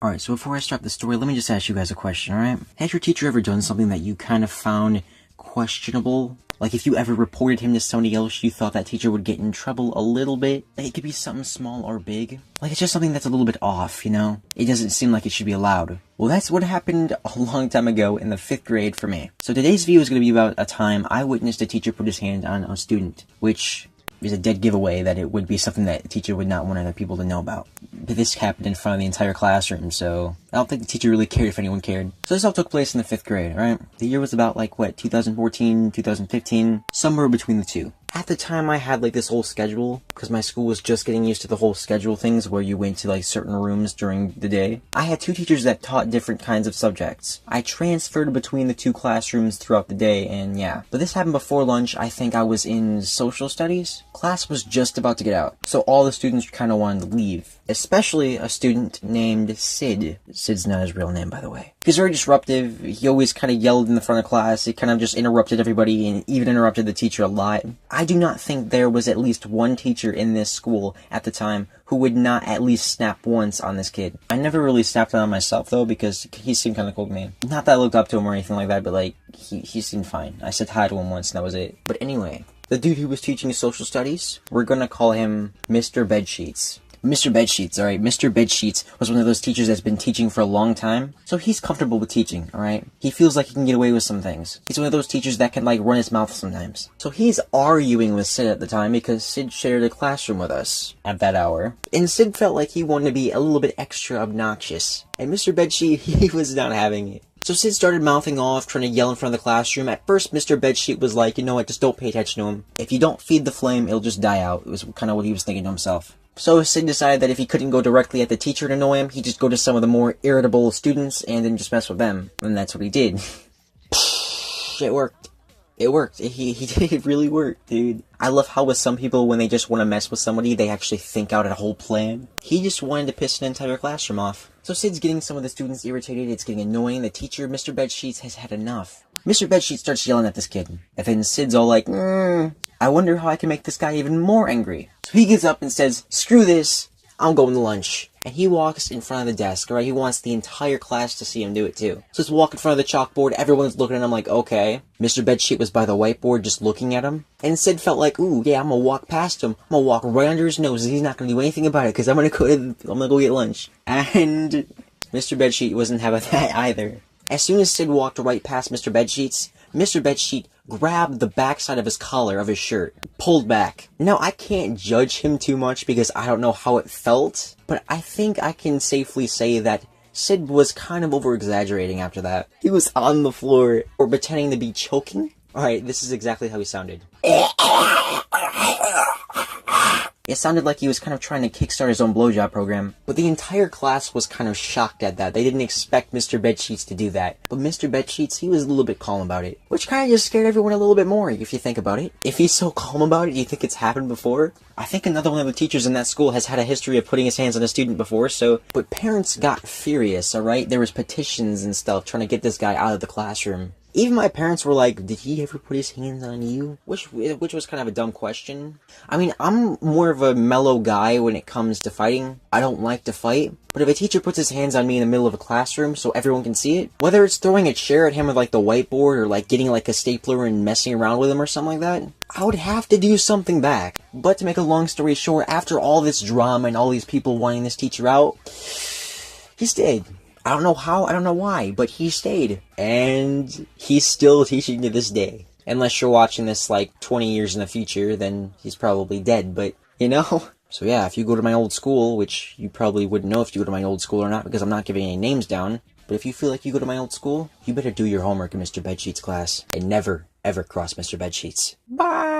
Alright, so before I start the story, let me just ask you guys a question, alright? Has your teacher ever done something that you kind of found questionable? Like, if you ever reported him to somebody else, you thought that teacher would get in trouble a little bit? Like, it could be something small or big. Like, it's just something that's a little bit off, you know? It doesn't seem like it should be allowed. Well, that's what happened a long time ago in the 5th grade for me. So today's video is going to be about a time I witnessed a teacher put his hand on a student, which is a dead giveaway that it would be something that a teacher would not want other people to know about. But this happened in front of the entire classroom, so I don't think the teacher really cared if anyone cared. So this all took place in the 5th grade, right? The year was about, 2014, 2015, somewhere between the two. At the time, I had, this whole schedule, because my school was just getting used to the whole schedule things where you went to, certain rooms during the day. I had 2 teachers that taught different kinds of subjects. I transferred between the 2 classrooms throughout the day, and yeah. But this happened before lunch. I think I was in social studies. Class was just about to get out, so all the students kind of wanted to leave. Especially a student named Sid. Sid's not his real name, by the way. He's very disruptive. He always kind of yelled in the front of class. He kind of just interrupted everybody and even interrupted the teacher a lot. I do not think there was at least one teacher in this school at the time who would not at least snap once on this kid. I never really snapped on myself, though, because he seemed kind of cool to me. Not that I looked up to him or anything like that, but, he seemed fine. I said hi to him once, and that was it. But anyway, the dude who was teaching social studies, we're gonna call him Mr. Bedsheets. Mr. Bedsheets, alright? Mr. Bedsheets was one of those teachers that's been teaching for a long time, so he's comfortable with teaching, alright? He feels like he can get away with some things. He's one of those teachers that can, run his mouth sometimes. So he's arguing with Sid at the time because Sid shared a classroom with us at that hour, and Sid felt like he wanted to be a little bit extra obnoxious, and Mr. Bedsheet, he was not having it. So Sid started mouthing off, trying to yell in front of the classroom. At first, Mr. Bedsheet was like, you know what, just don't pay attention to him. If you don't feed the flame, it'll just die out. It was kind of what he was thinking to himself. So Sid decided that if he couldn't go directly at the teacher to annoy him, he'd just go to some of the more irritable students and then just mess with them. And that's what he did. It worked. It worked. He did. It really worked, dude. I love how with some people, when they just want to mess with somebody, they actually think out a whole plan. He just wanted to piss an entire classroom off. So Sid's getting some of the students irritated. It's getting annoying. The teacher, Mr. Bedsheets, has had enough. Mr. Bedsheet starts yelling at this kid. And then Sid's all like, I wonder how I can make this guy even more angry. So he gets up and says, screw this, I'm going to lunch. And he walks in front of the desk, alright? He wants the entire class to see him do it too. So he's walking in front of the chalkboard, everyone's looking at him like, okay. Mr. Bedsheet was by the whiteboard just looking at him. And Sid felt like, ooh, yeah, I'm gonna walk past him. I'm gonna walk right under his nose and he's not gonna do anything about it because I'm gonna go get lunch. And Mr. Bedsheet wasn't having that either. As soon as Sid walked right past Mr. Bedsheets, Mr. Bedsheet grabbed the backside of his collar of his shirt, pulled back. Now, I can't judge him too much because I don't know how it felt, but I think I can safely say that Sid was kind of over-exaggerating after that. He was on the floor, or pretending to be choking. Alright, this is exactly how he sounded. It sounded like he was kind of trying to kickstart his own blowjob program, but the entire class was kind of shocked at that. They didn't expect Mr. Bedsheets to do that. But Mr. Bedsheets, he was a little bit calm about it, which kind of just scared everyone a little bit more, if you think about it. If he's so calm about it, you think it's happened before? I think another one of the teachers in that school has had a history of putting his hands on a student before, but parents got furious, alright? There was petitions and stuff trying to get this guy out of the classroom. Even my parents were like, did he ever put his hands on you? Which was kind of a dumb question. I mean, I'm more of a mellow guy when it comes to fighting. I don't like to fight. But if a teacher puts his hands on me in the middle of a classroom so everyone can see it, whether it's throwing a chair at him with the whiteboard or getting a stapler and messing around with him or something like that, I would have to do something back. But to make a long story short, after all this drama and all these people wanting this teacher out, he stayed. I don't know how, I don't know why, but he stayed. And he's still teaching to this day. Unless you're watching this 20 years in the future, then he's probably dead, but, you know? So yeah, if you go to my old school, which you probably wouldn't know if you go to my old school or not, because I'm not giving any names down, but if you feel like you go to my old school, you better do your homework in Mr. Bedsheets' class, and never, ever cross Mr. Bedsheets. Bye!